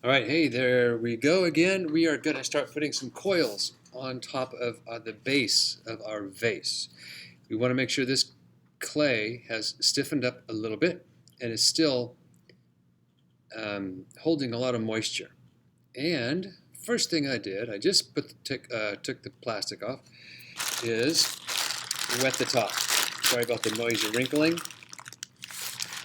All right, hey, there we go again. We are going to start putting some coils on top of the base of our vase. We want to make sure this clay has stiffened up a little bit and is still holding a lot of moisture. And first thing I did, I just took the plastic off, is wet the top. Sorry about the noisy wrinkling.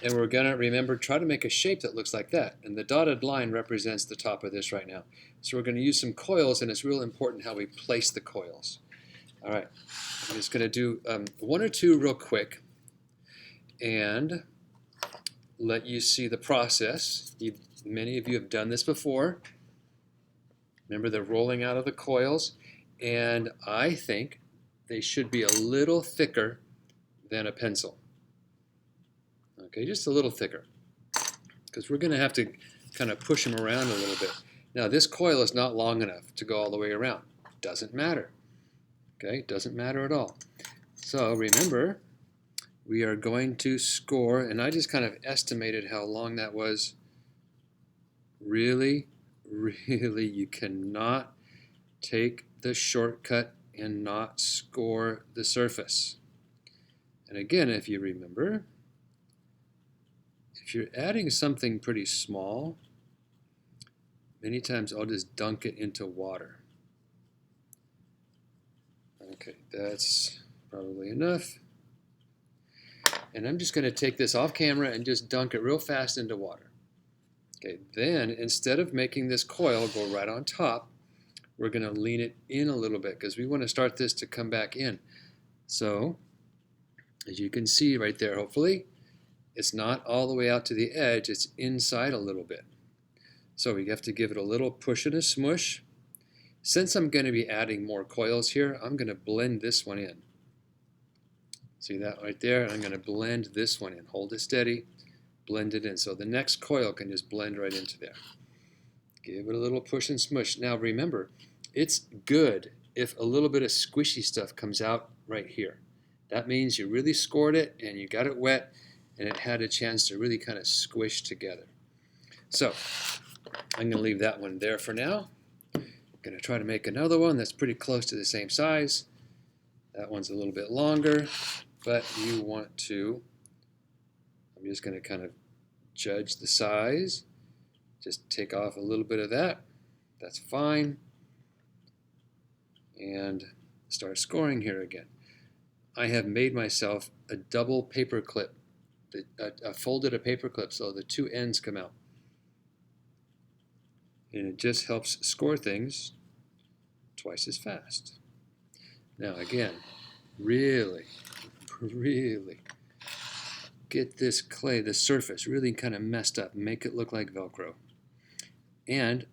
And we're going to, remember, try to make a shape that looks like that. And the dotted line represents the top of this right now. So we're going to use some coils, and it's real important how we place the coils. All right, I'm just going to do one or two real quick and let you see the process. Many of you have done this before. Remember, they're rolling out of the coils, and I think they should be a little thicker than a pencil. Okay, just a little thicker, because we're going to have to kind of push them around a little bit. Now, this coil is not long enough to go all the way around. Doesn't matter. Okay, doesn't matter at all. So remember, we are going to score, and I just kind of estimated how long that was. Really, you cannot take the shortcut and not score the surface. And again, if you remember, if you're adding something pretty small, many times I'll just dunk it into water. Okay, that's probably enough. And I'm just going to take this off camera and just dunk it real fast into water. Okay, then instead of making this coil go right on top, we're going to lean it in a little bit because we want to start this to come back in. So, as you can see right there, hopefully, it's not all the way out to the edge, it's inside a little bit. So we have to give it a little push and a smush. Since I'm going to be adding more coils here, I'm going to blend this one in. See that right there? I'm going to blend this one in. Hold it steady, blend it in. So the next coil can just blend right into there. Give it a little push and smush. Now remember, it's good if a little bit of squishy stuff comes out right here. That means you really scored it and you got it wet and it had a chance to really kind of squish together. So I'm going to leave that one there for now. I'm going to try to make another one that's pretty close to the same size. That one's a little bit longer, but you want to, I'm just going to kind of judge the size. Just take off a little bit of that. That's fine. And start scoring here again. I have made myself a double paper clip. I folded a paper clip so the two ends come out. And it just helps score things twice as fast. Now again, really get this clay, the surface, really kind of messed up. Make it look like Velcro. And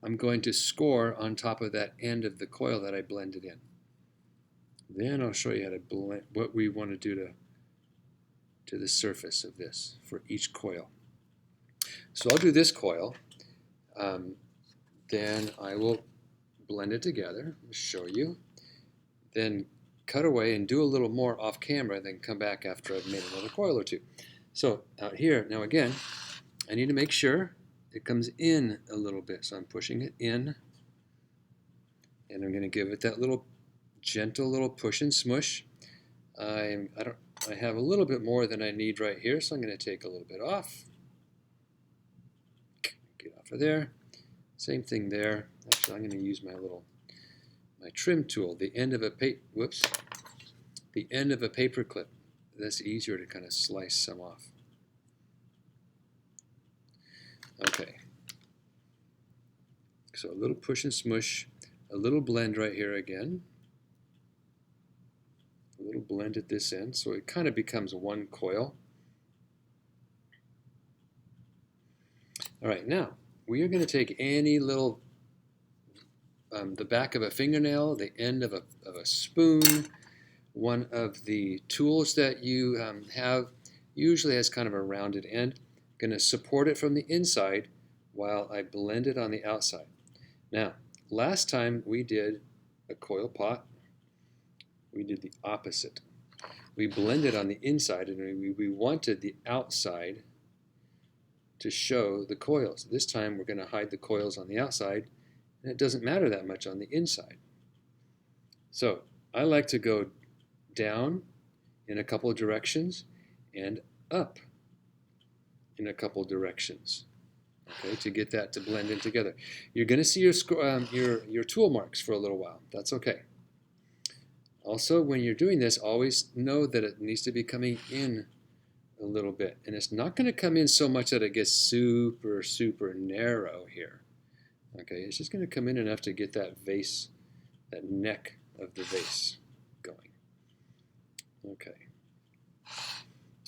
I'm going to score on top of that end of the coil that I blended in. Then I'll show you how to blend what we want to do to the surface of this for each coil. So I'll do this coil. Then I will blend it together, show you, then cut away and do a little more off camera, then come back after I've made another coil or two. So out here, now again, I need to make sure it comes in a little bit. So I'm pushing it in, and I'm going to give it that little gentle little push and smush. I have a little bit more than I need right here, so I'm going to take a little bit off. Get off of there. Same thing there. Actually, I'm going to use my trim tool, the end of a paper clip. That's easier to kind of slice some off. Okay. So a little push and smush, a little blend right here again. A little blend at this end, so it kind of becomes one coil. All right, now we are going to take any little, the back of a fingernail, the end of a spoon, one of the tools that you have usually has kind of a rounded end. I'm going to support it from the inside while I blend it on the outside. Now, last time we did a coil pot, we did the opposite. We blended on the inside and we wanted the outside to show the coils. This time we're going to hide the coils on the outside, and it doesn't matter that much on the inside. So I like to go down in a couple of directions and up in a couple of directions, okay, to get that to blend in together. You're going to see your tool marks for a little while. That's okay. Also, when you're doing this, always know that it needs to be coming in a little bit. And it's not going to come in so much that it gets super, super narrow here. Okay, it's just going to come in enough to get that vase, that neck of the vase going. Okay.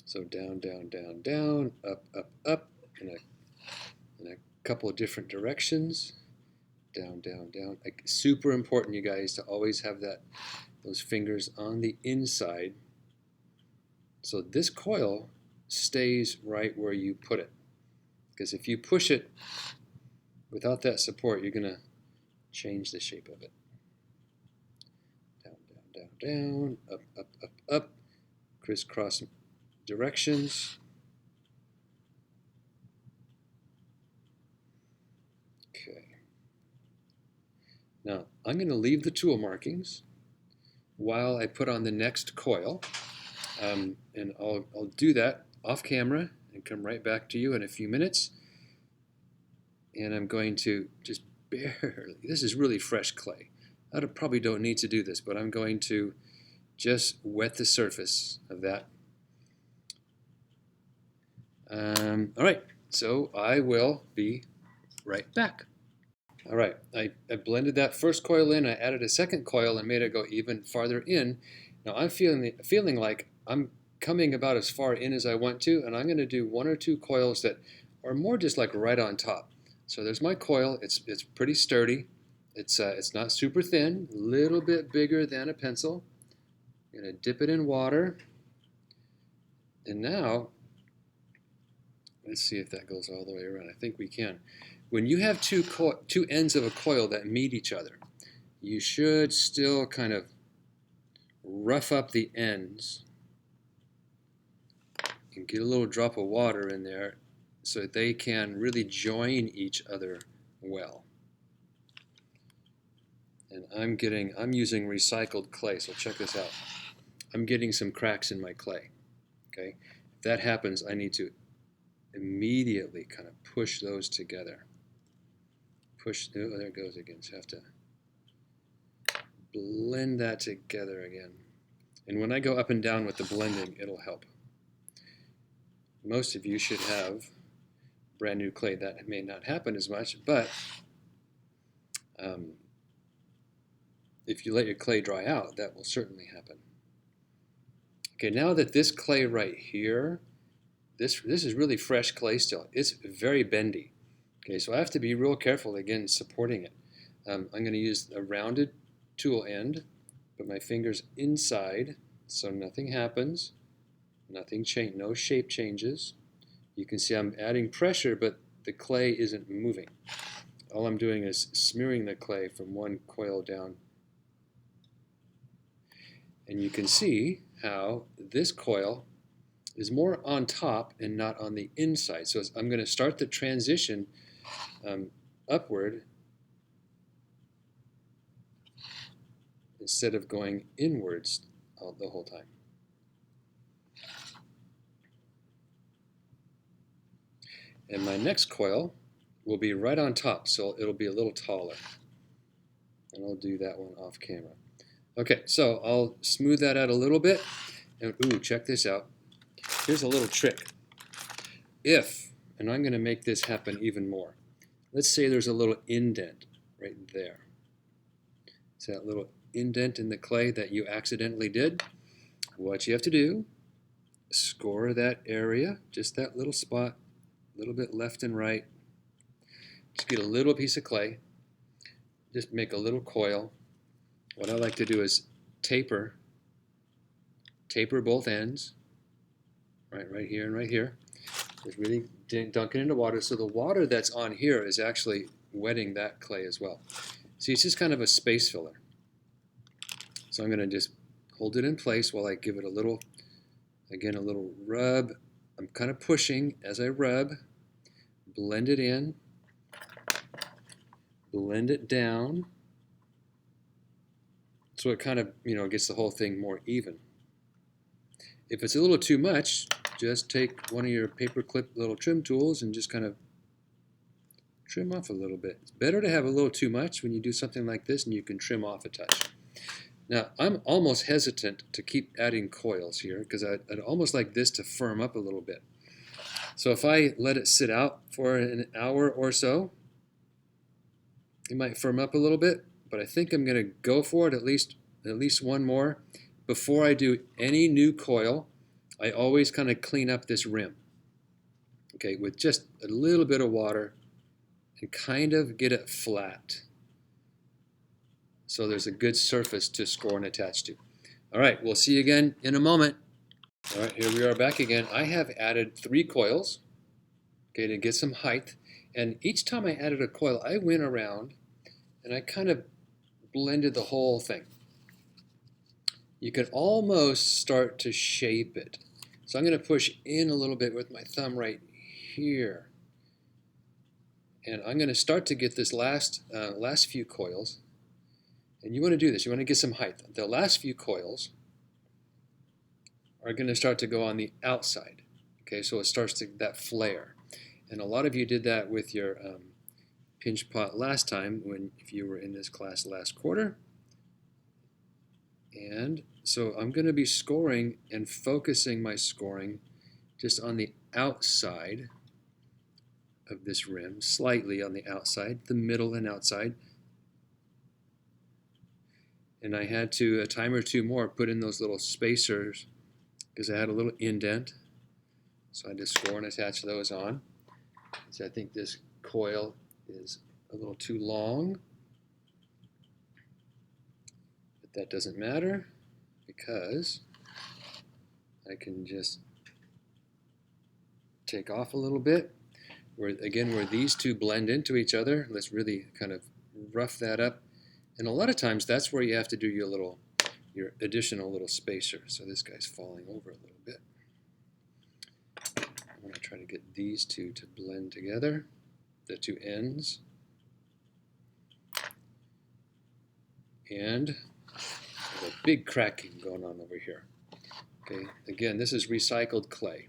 So down, down, down, down, up, up, up, in a couple of different directions. Down, down, down. Like, super important, you guys, to always have those fingers on the inside so this coil stays right where you put it. Because if you push it without that support, you're going to change the shape of it. Down, down, down, down, up, up, up, up, crisscross directions. Okay. Now, I'm going to leave the tool markings while I put on the next coil. And I'll do that off camera and come right back to you in a few minutes. And I'm going to just barely, this is really fresh clay. I probably don't need to do this, but I'm going to just wet the surface of that. All right, so I will be right back. All right, I blended that first coil in. I added a second coil and made it go even farther in. Now I'm feeling like I'm coming about as far in as I want to, and I'm going to do one or two coils that are more just like right on top. So there's my coil. It's pretty sturdy. It's not super thin, a little bit bigger than a pencil. I'm going to dip it in water. And now, let's see if that goes all the way around. I think we can. When you have two ends of a coil that meet each other, you should still kind of rough up the ends and get a little drop of water in there so that they can really join each other well. And I'm using recycled clay, so check this out. I'm getting some cracks in my clay. Okay, if that happens, I need to immediately kind of push those together. Push, oh, there it goes again. So I have to blend that together again. And when I go up and down with the blending, it'll help. Most of you should have brand new clay. That may not happen as much, but if you let your clay dry out, that will certainly happen. Okay, now that this clay right here, this is really fresh clay still. It's very bendy. Okay, so I have to be real careful again supporting it. I'm going to use a rounded tool end, put my fingers inside so nothing happens, no shape changes. You can see I'm adding pressure, but the clay isn't moving. All I'm doing is smearing the clay from one coil down. And you can see how this coil is more on top and not on the inside. So I'm going to start the transition upward instead of going inwards the whole time. And my next coil will be right on top, so it'll be a little taller. And I'll do that one off camera. Okay, so I'll smooth that out a little bit. And ooh, check this out. Here's a little trick. And I'm going to make this happen even more. Let's say there's a little indent right there. So that little indent in the clay that you accidentally did. What you have to do, score that area, just that little spot, a little bit left and right. Just get a little piece of clay. Just make a little coil. What I like to do is taper both ends, right here and right here. Just really dunk it into water, so the water that's on here is actually wetting that clay as well. See, it's just kind of a space filler. So I'm going to just hold it in place while I give it a little rub. I'm kind of pushing as I rub, blend it in, blend it down, so it kind of, gets the whole thing more even. If it's a little too much, just take one of your paper clip little trim tools and just kind of trim off a little bit. It's better to have a little too much when you do something like this, and you can trim off a touch. Now, I'm almost hesitant to keep adding coils here because I'd almost like this to firm up a little bit. So if I let it sit out for an hour or so, it might firm up a little bit, but I think I'm going to go for it at least one more. Before I do any new coil, I always kind of clean up this rim, okay, with just a little bit of water and kind of get it flat, so there's a good surface to score and attach to. All right, we'll see you again in a moment. All right, here we are back again. I have added 3 coils, okay, to get some height. And each time I added a coil, I went around and I kind of blended the whole thing. You can almost start to shape it. So I'm going to push in a little bit with my thumb right here. And I'm going to start to get this last few coils. And you want to do this. You want to get some height. The last few coils are going to start to go on the outside. Okay, so it starts to that flare. And a lot of you did that with your pinch pot last time if you were in this class last quarter. And so I'm going to be scoring and focusing my scoring just on the outside of this rim, slightly on the outside, the middle and outside. And I had to, a time or two more, put in those little spacers because I had a little indent. So I just score and attach those on. So I think this coil is a little too long. But that doesn't matter because I can just take off a little bit. Where these two blend into each other, let's really kind of rough that up. And a lot of times that's where you have to do your additional little spacer. So this guy's falling over a little bit. I'm going to try to get these two to blend together, the two ends. And there's a big cracking going on over here. Okay, again, this is recycled clay.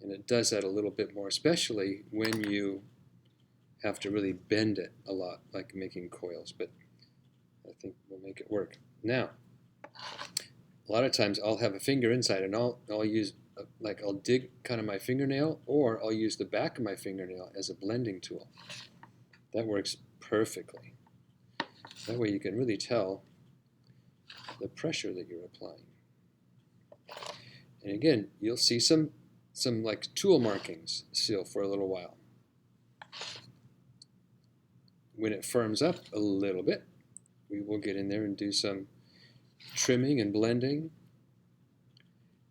And it does that a little bit more, especially when you have to really bend it a lot, like making coils. But I think we'll make it work. Now, a lot of times I'll have a finger inside, and I'll use, I'll dig kind of my fingernail, or I'll use the back of my fingernail as a blending tool. That works perfectly. That way you can really tell the pressure that you're applying. And again, you'll see some like tool markings still for a little while. When it firms up a little bit, we will get in there and do some trimming and blending.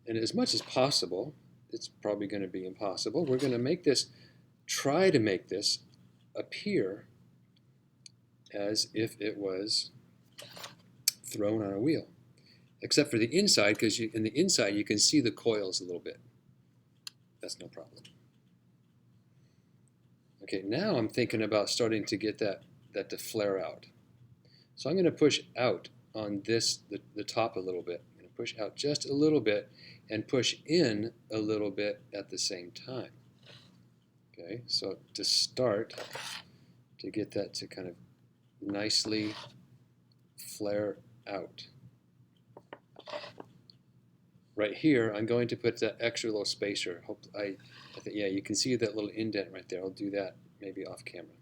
And as much as possible, it's probably going to be impossible, we're going to try to make this appear as if it was thrown on a wheel. Except for the inside, because in the inside you can see the coils a little bit. That's no problem. Okay, now I'm thinking about starting to get that to flare out. So I'm going to push out on the top a little bit. I'm going to push out just a little bit and push in a little bit at the same time. Okay, so to start to get that to kind of nicely flare out. Right here, I'm going to put that extra little spacer. Yeah, you can see that little indent right there. I'll do that maybe off camera.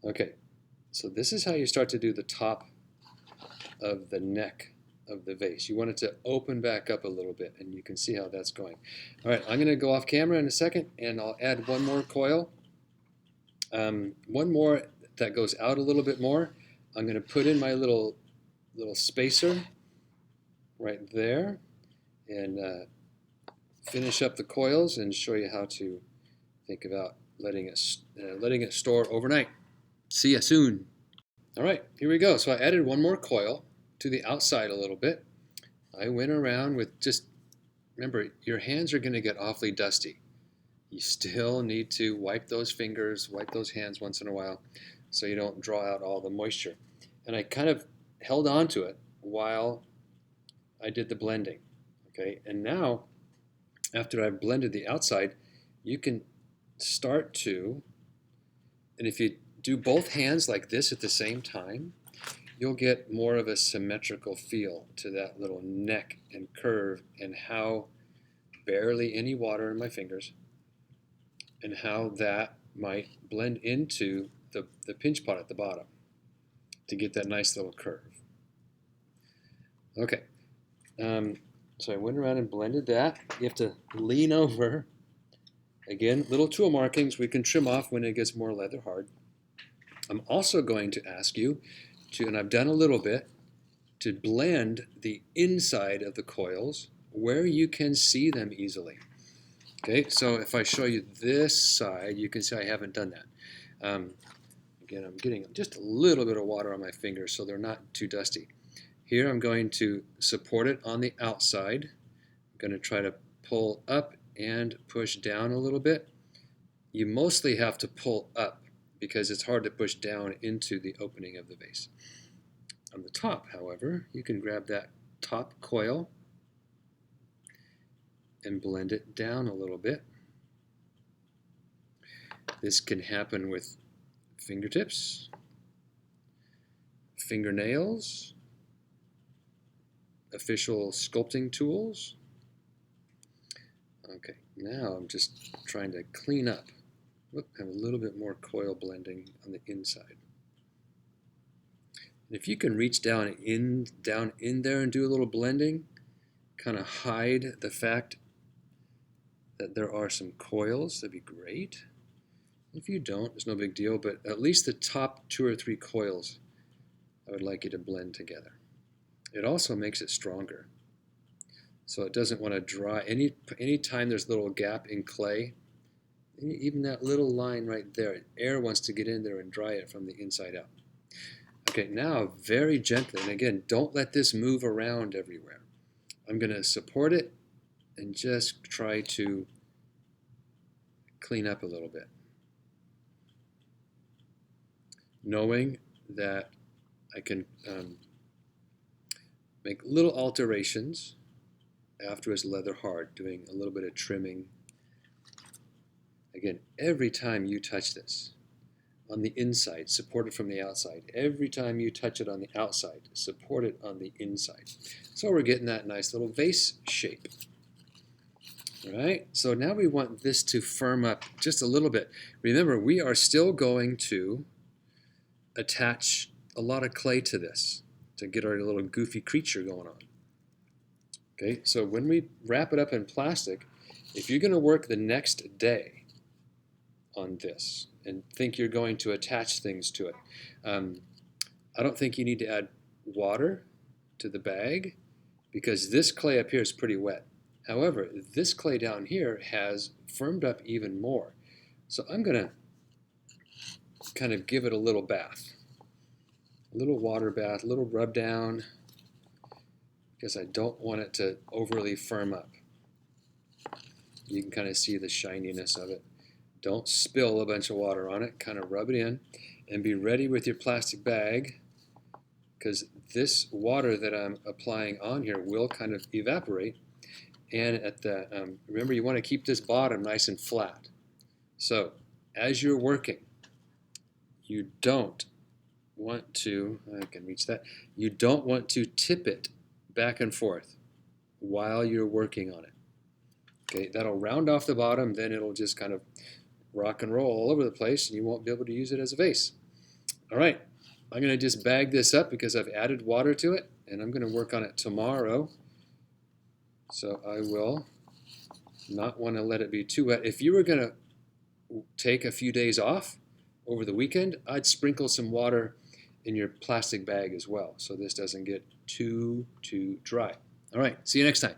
Okay, so this is how you start to do the top of the neck of the vase. You want it to open back up a little bit, and you can see how that's going. All right, I'm going to go off camera in a second, and I'll add one more coil. One more that goes out a little bit more. I'm going to put in my little spacer right there and finish up the coils and show you how to think about letting it store overnight. See ya soon. All right, here we go. So I added one more coil to the outside a little bit. I went around with remember, your hands are going to get awfully dusty. You still need to wipe those fingers, wipe those hands once in a while so you don't draw out all the moisture. And I kind of held on to it while I did the blending. Okay, and now after I've blended the outside, you can start to, and if you do both hands like this at the same time, you'll get more of a symmetrical feel to that little neck and curve, and how barely any water in my fingers, and how that might blend into the pinch pot at the bottom to get that nice little curve. Okay, so I went around and blended that. You have to lean over. Again, little tool markings we can trim off when it gets more leather hard. I'm also going to ask you to, and I've done a little bit, to blend the inside of the coils where you can see them easily. Okay, so if I show you this side, you can see I haven't done that. Again, I'm getting just a little bit of water on my fingers so they're not too dusty. Here I'm going to support it on the outside. I'm going to try to pull up and push down a little bit. You mostly have to pull up because it's hard to push down into the opening of the vase. On the top, however, you can grab that top coil and blend it down a little bit. This can happen with fingertips, fingernails, official sculpting tools. Okay, now I'm just trying to clean up. Whoop, have a little bit more coil blending on the inside. And if you can reach down in there and do a little blending, kind of hide the fact that there are some coils, that'd be great. If you don't, it's no big deal, but at least the top 2 or 3 coils I would like you to blend together. It also makes it stronger. So it doesn't want to dry. Any time there's a little gap in clay, even that little line right there, air wants to get in there and dry it from the inside out. Okay, now very gently, and again, don't let this move around everywhere. I'm going to support it and just try to clean up a little bit, knowing that I can make little alterations after it's leather hard, doing a little bit of trimming. Again, every time you touch this on the inside, support it from the outside. Every time you touch it on the outside, support it on the inside. So we're getting that nice little vase shape. All right, so now we want this to firm up just a little bit. Remember, we are still going to attach a lot of clay to this to get our little goofy creature going on. Okay, so when we wrap it up in plastic, if you're going to work the next day on this and think you're going to attach things to it, I don't think you need to add water to the bag because this clay up here is pretty wet. However, this clay down here has firmed up even more. So I'm going to kind of give it a little bath, a little water bath, a little rub down, because I don't want it to overly firm up. You can kind of see the shininess of it. Don't spill a bunch of water on it. Kind of rub it in and be ready with your plastic bag, because this water that I'm applying on here will kind of evaporate. And at the remember, you want to keep this bottom nice and flat. So as you're working, you don't want to, I can reach that, you don't want to tip it back and forth while you're working on it. Okay, that'll round off the bottom, then it'll just kind of rock and roll all over the place and you won't be able to use it as a vase. All right, I'm going to just bag this up because I've added water to it and I'm going to work on it tomorrow. So I will not want to let it be too wet. If you were going to take a few days off over the weekend, I'd sprinkle some water in your plastic bag as well so this doesn't get too dry. All right, see you next time.